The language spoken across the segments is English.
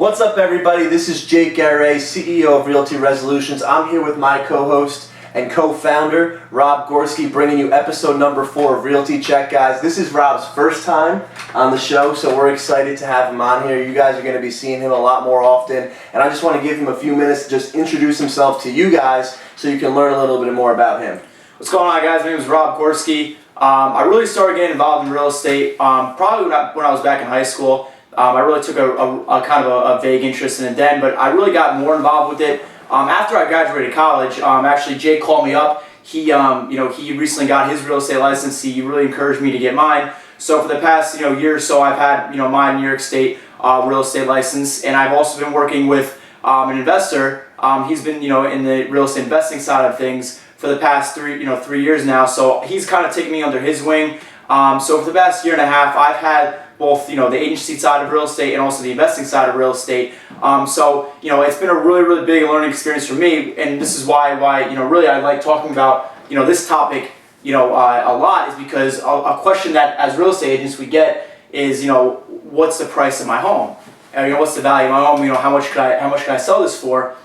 What's up, everybody? This is Jake Garay, CEO of Realty Resolutions. I'm here with my co-host and co-founder, Rob Gorski, bringing you episode number 4 of Realty Check, guys. This is Rob's first time on the show, so we're excited to have him on here. You guys are going to be seeing him a lot more often, and I just want to give him a few minutes to just introduce himself to you guys so you can learn a little bit more about him. What's going on, guys? My name is Rob Gorski. I really started getting involved in real estate probably when I was back in high school. I really took a kind of a vague interest in it then, but I really got more involved with it after I graduated college. Actually, Jake called me up. He recently got his real estate license. He really encouraged me to get mine. So for the past year or so, I've had my New York State real estate license, and I've also been working with an investor. He's been in the real estate investing side of things for the past 3 years now. So he's kind of taken me under his wing. So for the past year and a half, I've had both the agency side of real estate and also the investing side of real estate. So it's been a really big learning experience for me, and this is why really I like talking about this topic a lot, is because a question that as real estate agents we get is what's the price of my home? What's the value of my home? How much can I sell this for?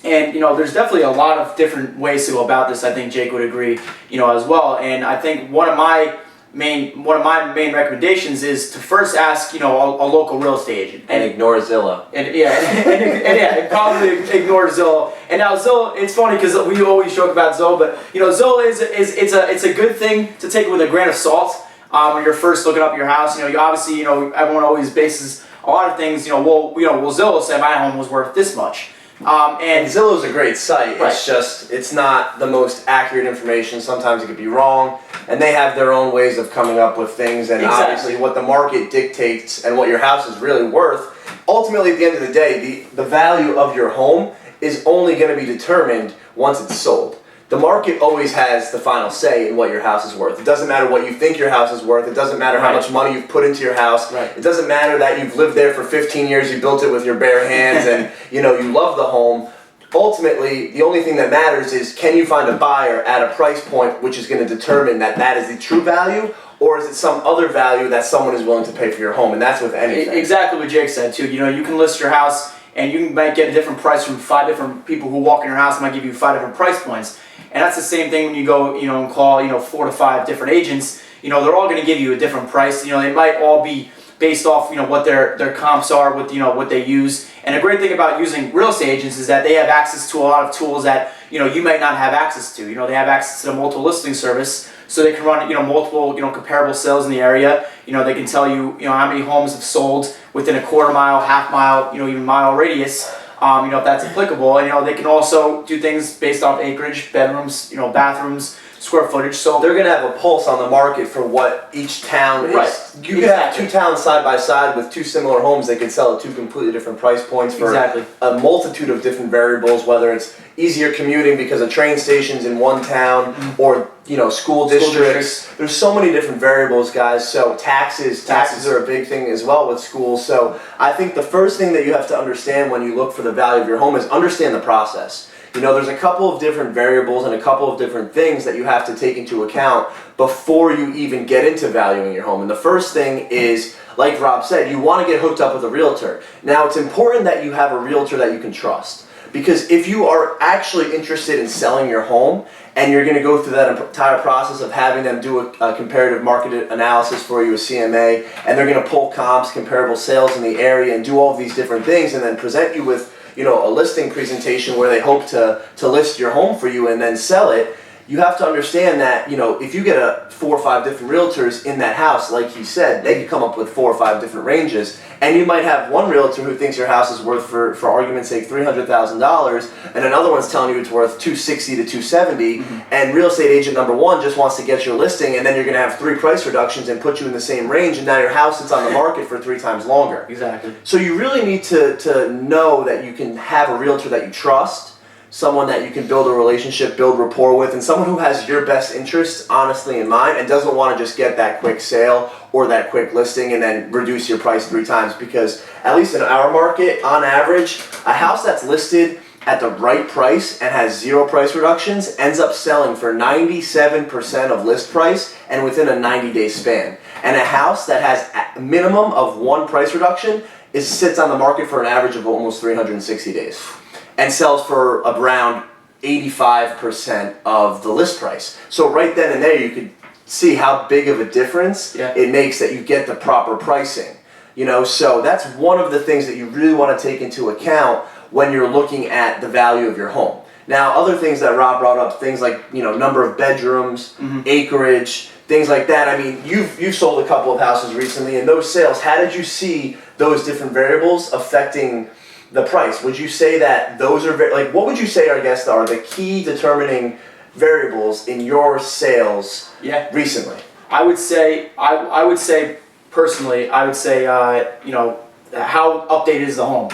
And there's definitely a lot of different ways to go about this. I think Jake would agree as well. And I think one of my main recommendations is to first ask a local real estate agent And ignore Zillow. And probably ignore Zillow. And now Zillow, it's funny because we always joke about Zillow, but Zillow it's a good thing to take with a grain of salt when you're first looking up your house. Obviously everyone always bases a lot of things. Will Zillow say my home was worth this much? And Zillow's a great site. Right. It's just, it's not the most accurate information. Sometimes it could be wrong, and they have their own ways of coming up with things. And Exactly. Obviously what the market dictates and what your house is really worth, ultimately at the end of the day, the value of your home is only going to be determined once it's sold. The market always has the final say in what your house is worth. It doesn't matter what you think your house is worth. It doesn't matter how much money you've put into your house. Right. It doesn't matter that you've lived there for 15 years, you built it with your bare hands, and you love the home. Ultimately, the only thing that matters is, can you find a buyer at a price point which is going to determine that is the true value, or is it some other value that someone is willing to pay for your home? And that's with anything. Exactly what Jake said too. You can list your house and you might get a different price from 5 different people who walk in your house, might give you 5 different price points. And that's the same thing when you go, and call, 4 to 5 different agents. They're all going to give you a different price. They might all be based off, what their comps are, with what they use. And a great thing about using real estate agents is that they have access to a lot of tools that you might not have access to. They have access to the multiple listing service, so they can run multiple comparable sales in the area. They can tell you how many homes have sold within a quarter mile, half mile, even mile radius. If that's applicable. And they can also do things based off acreage, bedrooms, bathrooms, square footage. So they're going to have a pulse on the market for what each town is. Right. You could have 2 towns side by side with 2 similar homes. They could sell at 2 completely different price points for a multitude of different variables, whether it's easier commuting because of train stations in one town, or school districts. There's so many different variables, guys. So taxes are a big thing as well with schools. So I think the first thing that you have to understand when you look for the value of your home is understand the process. There's a couple of different variables and a couple of different things that you have to take into account before you even get into valuing your home. And the first thing is, like Rob said, you want to get hooked up with a realtor. Now, it's important that you have a realtor that you can trust, because if you are actually interested in selling your home and you're going to go through that entire process of having them do a comparative market analysis for you, a CMA, and they're going to pull comps, comparable sales in the area, and do all of these different things, and then present you with a listing presentation where they hope to list your home for you and then sell it, you have to understand that if you get 4 or 5 different realtors in that house, like he said, they could come up with 4 or 5 different ranges, and you might have one realtor who thinks your house is worth, for argument's sake, $300,000, and another one's telling you it's worth $260,000 to $270,000, and real estate agent number 1 just wants to get your listing, and then you're going to have 3 price reductions and put you in the same range, and now your house is on the market for 3 times longer. Exactly. So you really need to know that you can have a realtor that you trust, someone that you can build a relationship, build rapport with, and someone who has your best interests honestly in mind and doesn't want to just get that quick sale or that quick listing and then reduce your price 3 times. Because at least in our market, on average, a house that's listed at the right price and has 0 price reductions ends up selling for 97% of list price and within a 90-day span. And a house that has a minimum of 1 price reduction sits on the market for an average of almost 360 days and sells for around 85% of the list price. So right then and there you could see how big of a difference it makes that you get the proper pricing. So that's one of the things that you really want to take into account when you're looking at the value of your home. Now, other things that Rob brought up, things like number of bedrooms, acreage, things like that. I mean, you've sold a couple of houses recently, and those sales, how did you see those different variables affecting the price? Would you say that those are what would you say, I guess, are the key determining variables in your sales recently? I would say personally, I would say how updated is the home?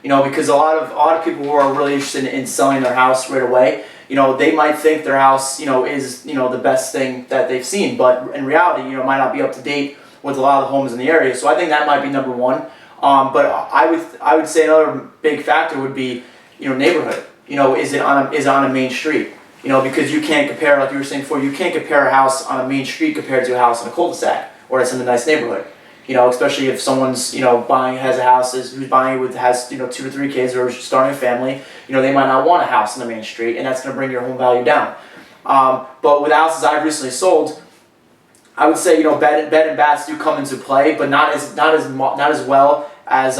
Because a lot of people who are really interested in selling their house right away, they might think their house, is, the best thing that they've seen, but in reality, it might not be up to date with a lot of the homes in the area. So I think that might be number one. But I would say another big factor would be, neighborhood. Is it on a main street? Because you can't compare, like you were saying before, you can't compare a house on a main street compared to a house in a cul-de-sac or it's in a nice neighborhood. Especially if someone's, has a house, who's buying has 2 to 3 kids or starting a family, they might not want a house on the main street, and that's going to bring your home value down. But with houses I've recently sold, I would say, bed and baths do come into play, but not as well as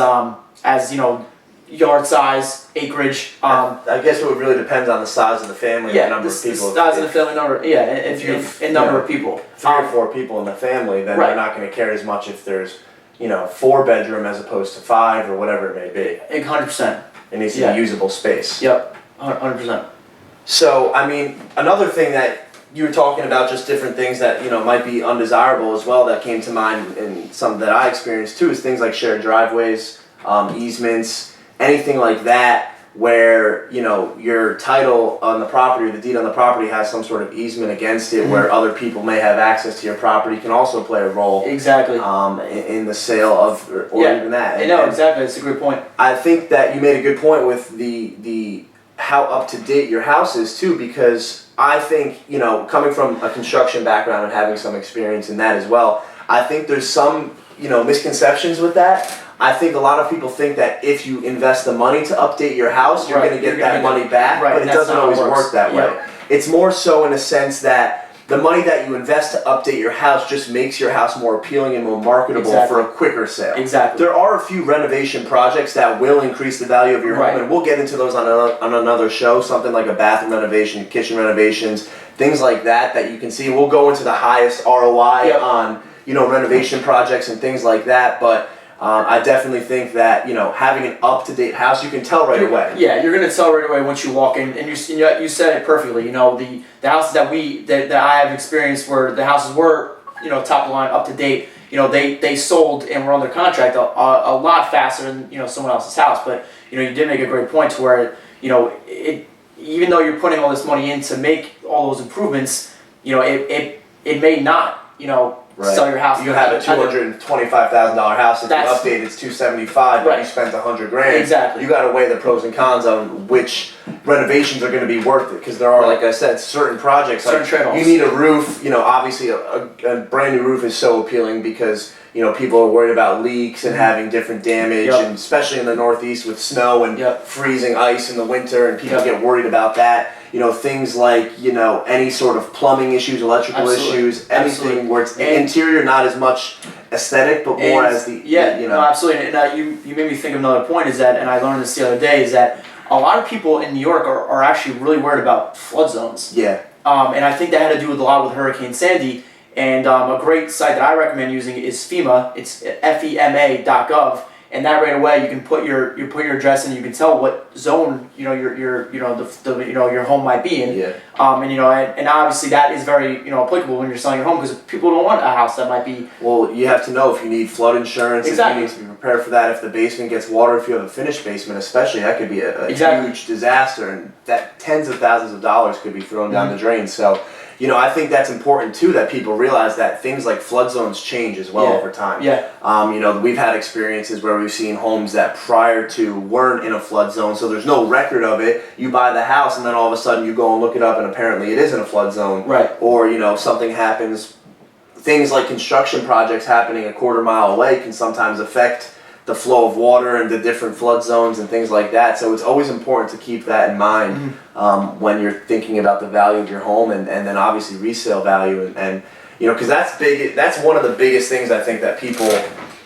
yard size, acreage. I guess it would really depend on the size of the family and the number of people. The size of the family number, number of people. 3 or 4 people in the family, then they're not going to care as much if there's 4 bedroom as opposed to 5 or whatever it may be. 100%. It needs to be usable space. Yep, 100%. So, I mean, another thing that you were talking about, just different things that might be undesirable as well, that came to mind, and some that I experienced too, is things like shared driveways, easements, anything like that, where your title on the property, the deed on the property, has some sort of easement against it, where other people may have access to your property, can also play a role. Exactly. In the sale of, or even that. Exactly. That's a great point. I think that you made a good point with the how up to date your house is too, because I think coming from a construction background and having some experience in that as well, I think there's some misconceptions with that. I think a lot of people think that if you invest the money to update your house, you're going to get that money back, but it doesn't always work that way. It's more so in a sense that the money that you invest to update your house just makes your house more appealing and more marketable for a quicker sale. Exactly. There are a few renovation projects that will increase the value of your home, and we'll get into those on another show, something like a bathroom renovation, kitchen renovations, things like that you can see. We'll go into the highest ROI on renovation projects and things like that, but I definitely think that having an up-to-date house, you can tell right away. Yeah, you're gonna tell right away once you walk in, and you said it perfectly. The houses that I have experienced, where the houses were top of the line, up to date. They sold and were under contract a lot faster than someone else's house. But you did make a great point to where even though you're putting all this money in to make all those improvements, it may not sell your house. You have a $225,000 house. If you update, it's $275,000, but you spent $100,000. Exactly. You got to weigh the pros and cons on which renovations are going to be worth it, because there are, like I said, certain projects. Certain trade-offs. You need a roof. Obviously, a brand new roof is so appealing because people are worried about leaks and having different damage, and especially in the Northeast with snow and freezing ice in the winter, and people get worried about that. Things like, any sort of plumbing issues, electrical issues, anything where it's the interior, not as much aesthetic, but more as the, No, absolutely. And you made me think of another point, is that, and I learned this the other day, is that a lot of people in New York are actually really worried about flood zones. Yeah. And I think that had to do with a lot with Hurricane Sandy. And a great site that I recommend using is FEMA. It's FEMA.gov. And that right away, you can put your address in. You can tell what zone your home might be in. Yeah. And obviously that is very applicable when you're selling your home, because people don't want a house that might be. Well, you have to know if you need flood insurance. Exactly. If you need to be prepared for that. If the basement gets water, if you have a finished basement, especially, that could be a huge disaster, and that tens of thousands of dollars could be thrown down the drain. So. I think that's important too, that people realize that things like flood zones change as well over time. Yeah. We've had experiences where we've seen homes that prior to weren't in a flood zone, so there's no record of it. You buy the house and then all of a sudden you go and look it up and apparently it is in a flood zone. Right. Or, something happens. Things like construction projects happening a quarter mile away can sometimes affect the flow of water and the different flood zones and things like that. So it's always important to keep that in mind when you're thinking about the value of your home, and then obviously resale value, and you know, because that's big. That's one of the biggest things I think that people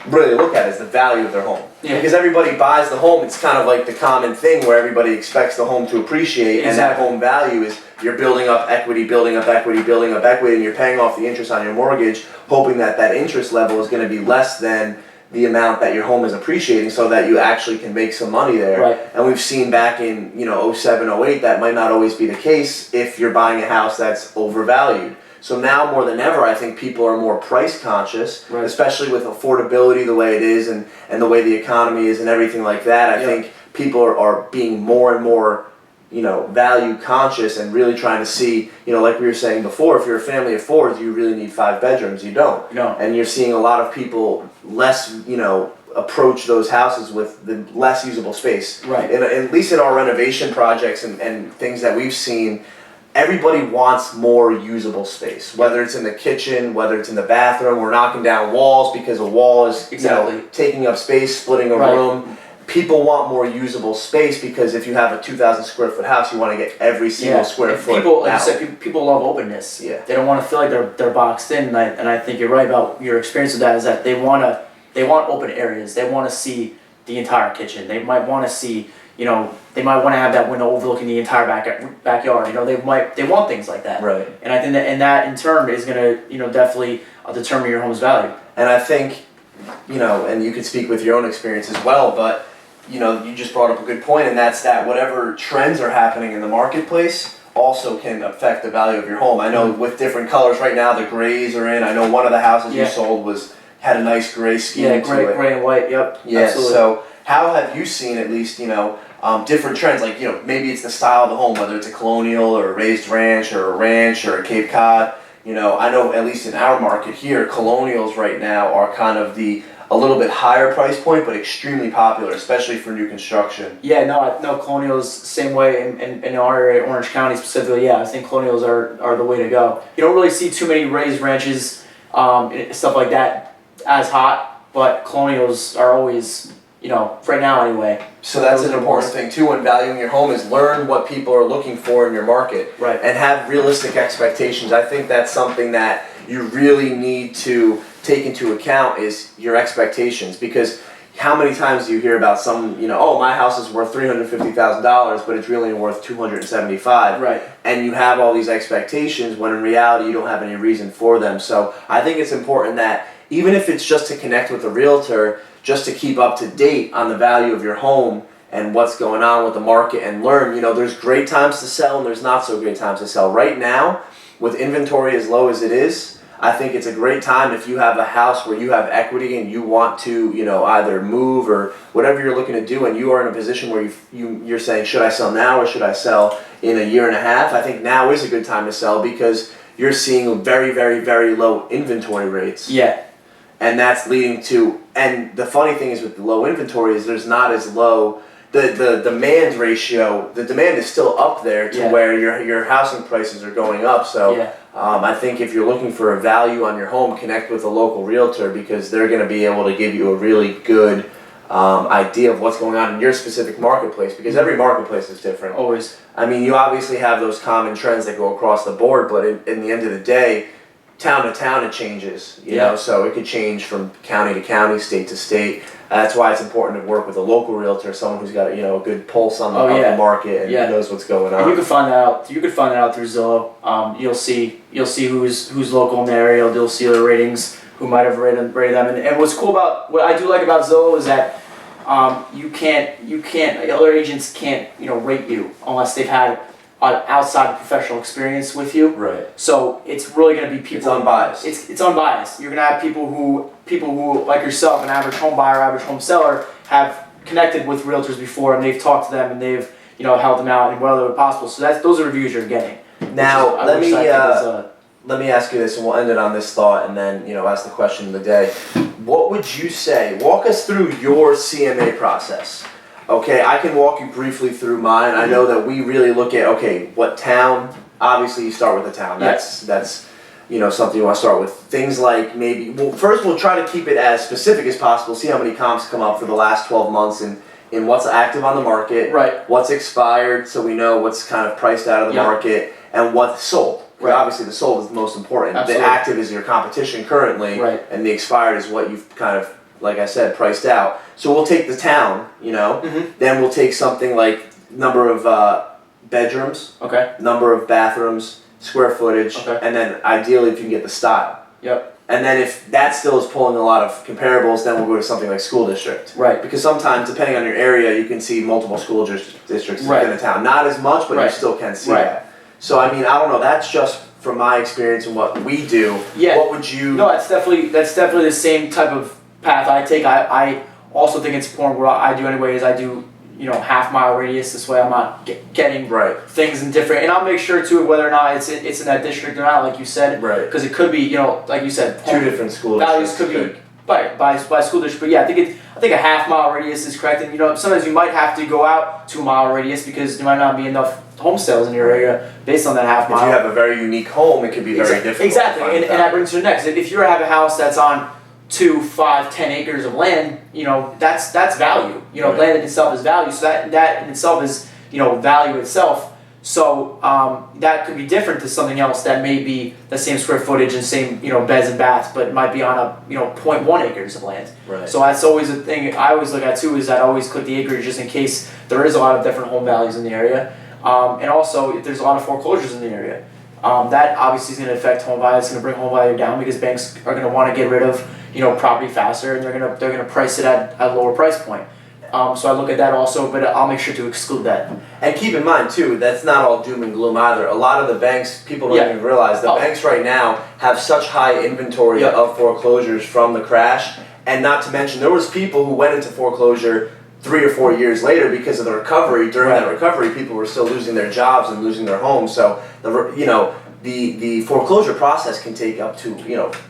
really look at is the value of their home. Yeah. Because everybody buys the home, it's kind of like the common thing where everybody expects the home to appreciate, and that home value is you're building up equity, building up equity, building up equity, and you're paying off the interest on your mortgage, hoping that that interest level is going to be less than the amount that your home is appreciating, so that you actually can make some money there. Right. And we've seen back in 07, 08 that might not always be the case if you're buying a house that's overvalued. So now more than ever, I think people are more price conscious, right. especially with affordability the way it is, and the way the economy is and everything like that. I think people are being more and more, value conscious, and really trying to see, like we were saying before, if you're a family of four, do you really need 5 bedrooms? You don't. No. And you're seeing a lot of people less, approach those houses with the less usable space. Right. And at least in our renovation projects and things that we've seen, everybody wants more usable space, whether it's in the kitchen, whether it's in the bathroom. We're knocking down walls because a wall is taking up space, splitting a room. People want more usable space because if you have a 2,000 square foot house, you want to get every single square foot people, like out. you said, people love openness. Yeah. They don't want to feel like they're boxed in, and I think you're right about your experience with that. Is that they want open areas. They want to see the entire kitchen. They might want to see, they might want to have that window overlooking the entire backyard. They want things like that. Right. And I think that in turn is going to, definitely determine your home's value. And I think, and you could speak with your own experience as well, but you just brought up a good point, and that's that whatever trends are happening in the marketplace also can affect the value of your home. I know with different colors right now, the grays are in. I know one of the houses you sold had a nice gray scheme to it. Gray and white. Yep. Yeah. Absolutely. So how have you seen at least different trends? Like maybe it's the style of the home, whether it's a colonial or a raised ranch or a Cape Cod. I know at least in our market here, colonials right now are kind of a little bit higher price point, but extremely popular, especially for new construction. Yeah, no, colonials same way in our area, Orange County specifically. Yeah, I think colonials are the way to go. You don't really see too many raised ranches, stuff like that as hot, but colonials are always, right now anyway. So that's an important thing too when valuing your home is learn what people are looking for in your market. Right. And have realistic expectations. I think that's something that you really need to take into account is your expectations, because how many times do you hear about some, my house is worth $350,000, but it's really worth $275,000. Right. And you have all these expectations when in reality you don't have any reason for them. So I think it's important that even if it's just to connect with a realtor, just to keep up to date on the value of your home and what's going on with the market, and learn, there's great times to sell and there's not so great times to sell. Right now, with inventory as low as it is, I think it's a great time if you have a house where you have equity and you want to, either move or whatever you're looking to do, and you are in a position where you're saying, should I sell now or should I sell in a year and a half? I think now is a good time to sell because you're seeing very, very, very low inventory rates. Yeah. And that's leading to, and the funny thing is with the low inventory is there's not as low, the demand ratio, the demand is still up there to where your housing prices are going up. So I think if you're looking for a value on your home, connect with a local realtor because they're going to be able to give you a really good idea of what's going on in your specific marketplace, because every marketplace is different. Always. I mean, you obviously have those common trends that go across the board, but in the end of the day, town to town it changes, you know, so it could change from county to county, state to state. That's why it's important to work with a local realtor, someone who's got a good pulse on the market and knows what's going on. And you can find that out. You can find that out through Zillow. You'll see who's local in the area. You'll see their ratings, who might have rated them. And what's cool about what I do like about Zillow is that you can't other agents can't rate you unless they've had outside professional experience with you. Right. So it's really going to be people. It's unbiased. It's unbiased. You're going to have people who like yourself, an average home buyer, average home seller, have connected with realtors before, and they've talked to them, and they've helped them out in whatever way possible. So those are reviews you're getting. Now let me ask you this, and we'll end it on this thought, and then ask the question of the day. What would you say? Walk us through your CMA process. Okay, I can walk you briefly through mine. I know that we really look at, what town, obviously you start with the town. That's something you want to start with. Things like maybe, well, first we'll try to keep it as specific as possible, see how many comps come up for the last 12 months in what's active on the market, Right. what's expired, so we know what's kind of priced out of the market, and what's sold. Right. Obviously the sold is the most important. Absolutely. The active is your competition currently, Right. and the expired is what you've kind of, like I said, priced out. So we'll take the town, then we'll take something like number of bedrooms, Okay. number of bathrooms, square footage, Okay. and then ideally if you can get the style. Yep. And then if that still is pulling a lot of comparables, then we'll go to something like school district. Right. Because sometimes, depending on your area, you can see multiple school districts Right. within a town. Not as much, but you Right. still can see Right. that. So I mean, I don't know. That's just from my experience and what we do. Yeah. What would you? No, that's definitely the same type of path I take. I also think it's important. What I do anyway is I do half-mile radius. This way I'm not getting Right. things in different, and I'll make sure too whether or not it's in that district or not, like you said. Right. Because it could be like you said, Two different school values districts. could be by school district. But yeah, I think a half-mile radius is correct. And sometimes you might have to go out 2 mile radius because there might not be enough home sales in your area based on that half mile. If you have a very unique home, it could be very difficult. Exactly, and that brings to the next. If you have a house that's on 2, 5, 10 acres of land, that's value. Right. Land in itself is value. So that in itself is value itself. So that could be different to something else that may be the same square footage and same beds and baths, but it might be on a 0.1 acres of land. Right. So that's always a thing I always look at too. Is that I always click the acreage just in case there is a lot of different home values in the area, and also if there's a lot of foreclosures in the area. That obviously is going to affect home value. It's going to bring home value down because banks are going to want to get rid of property faster, and they're going to price it at a lower price point. So I look at that also, but I'll make sure to exclude that. And keep in mind too, that's not all doom and gloom either. A lot of the banks, people don't even realize, the banks right now have such high inventory of foreclosures from the crash, and not to mention there was people who went into foreclosure 3 or 4 years later because of the recovery. During that recovery, people were still losing their jobs and losing their homes. So the foreclosure process can take up to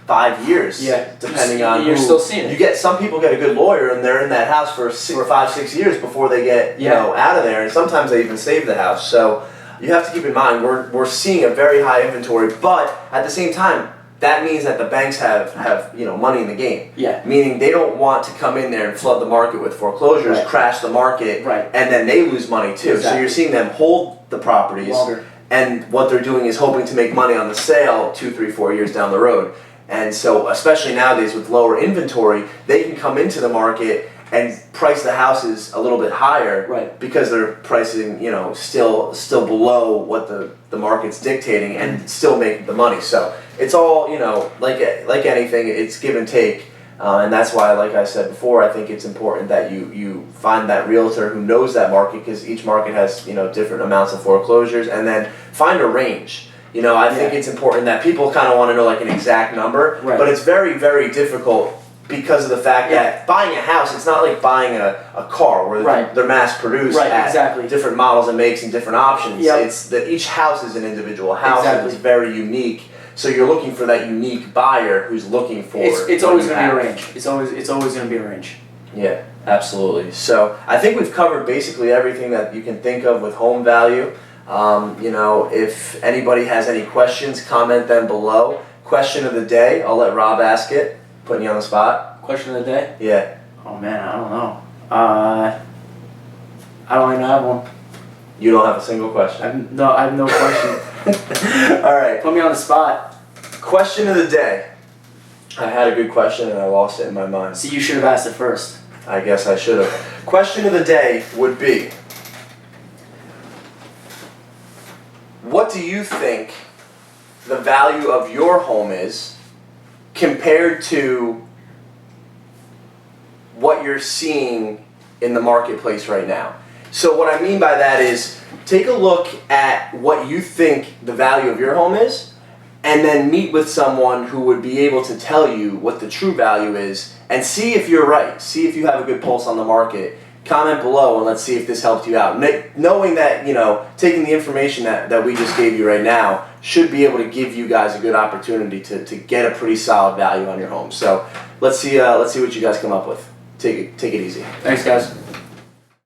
5 years, depending on you're still seeing it. You get some people get a good lawyer and they're in that house for 5, 6 years before they get out of there, and sometimes they even save the house. So you have to keep in mind we're seeing a very high inventory, but at the same time that means that the banks have money in the game. Yeah. Meaning they don't want to come in there and flood the market with foreclosures, crash the market, and then they lose money too. Exactly. So you're seeing them hold the properties longer. And what they're doing is hoping to make money on the sale 2, 3, 4 years down the road. And so, especially nowadays with lower inventory, they can come into the market and price the houses a little bit higher because they're pricing, still below what the market's dictating and still making the money. So it's all, like anything, it's give and take. And that's why, like I said before, I think it's important that you find that realtor who knows that market, because each market has different amounts of foreclosures, and then find a range. I think it's important that people kind of want to know like an exact number, but it's very, very difficult because of the fact that buying a house, it's not like buying a car where they're mass produced at different models and makes and different options. It's that each house is an individual house and it's very unique. So you're looking for that unique buyer who's looking for. It's always going to be a range. It's always going to be a range. Yeah, absolutely. So I think we've covered basically everything that you can think of with home value. If anybody has any questions, comment them below. Question of the day. I'll let Rob ask it. Putting you on the spot. Question of the day? Yeah. Oh man, I don't know. I don't even have one. You don't have a single question? I have no question. All right. Put me on the spot. Question of the day. I had a good question and I lost it in my mind. See, you should have asked it first. I guess I should have. Question of the day would be, what do you think the value of your home is compared to what you're seeing in the marketplace right now? So what I mean by that is, take a look at what you think the value of your home is, and then meet with someone who would be able to tell you what the true value is, and see if you're right. See if you have a good pulse on the market. Comment below and let's see if this helped you out. Knowing that, taking the information that we just gave you right now should be able to give you guys a good opportunity to get a pretty solid value on your home. So let's see what you guys come up with. Take it easy. Thanks, guys.